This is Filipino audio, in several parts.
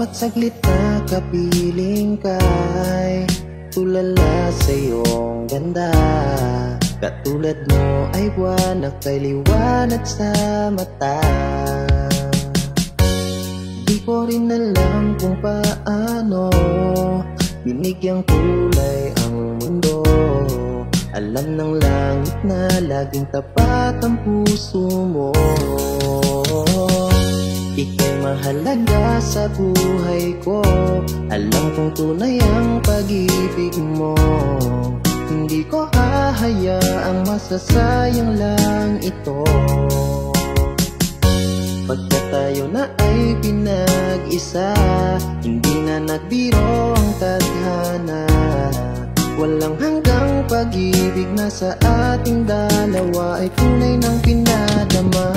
Bawat saglit na kapiling ka'y tulala sa iyong ganda. Katulad mo ay buwan na kay liwanag sa mata. Di ko rin alam kung paano binigyang kulay ang mundo. Alam ng langit na laging tapat ang puso mo. Ika'y mahalaga sa buhay ko. Alam kong tunay ang pag-ibig mo. Hindi ko hahayaang masasayang lang ito. Pagka tayo na ay pinag-isa, hindi na nagbiro ang tadhana. Walang hanggang pag-ibig na sa ating dalawa ay tunay ng pinadama.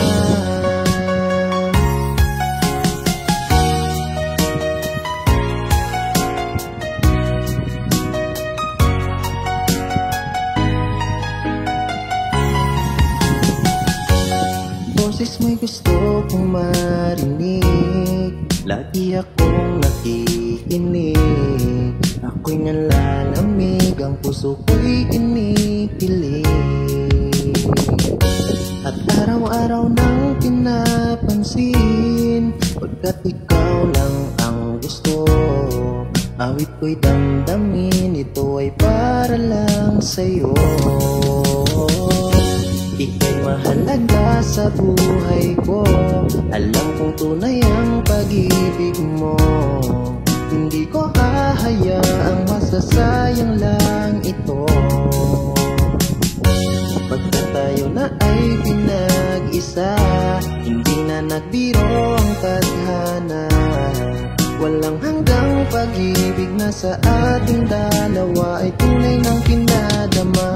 Boses mo'y gusto kong marinig, lagi akong nakikinig. Ako'y nalalamig, ang puso ko'y kinikilig. At araw-araw nang pinapansin, pagkat ikaw lang ang gusto. Awit ko'y damdamin, ito ay para lang sa'yo. Ika'y mahalaga sa buhay ko. Alam kong tunay ang pag-ibig mo. Hindi ko hahayaang masasayang lang ito. Pagka tayo na ay pinag-isa, hindi na nagbiro ang tadhana. Walang hanggang pag-ibig na sa ating dalawa ay tunay ng pinadama.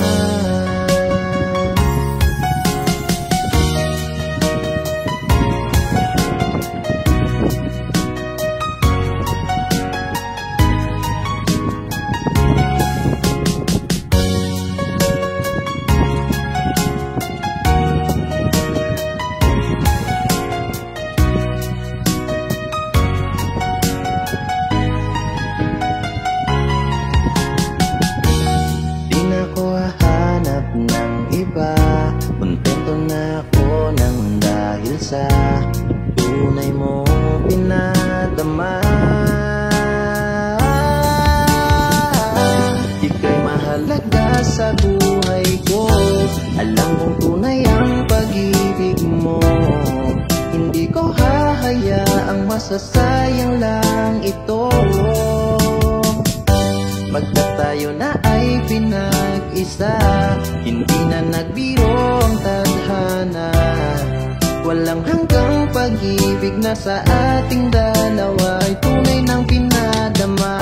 Kontento na ako nang dahil sa tunay mong pinadama. Ika'y mahalaga sa buhay ko. Alam kong tunay ang pag-ibig mo. Hindi ko hahayaang masasayang lang ito. Pagka tayo na ay pinag-isa, hindi na nagbiro ang tadhana. Walang hanggang pag-ibig na sa ating dalawa ay tunay ng pinadama.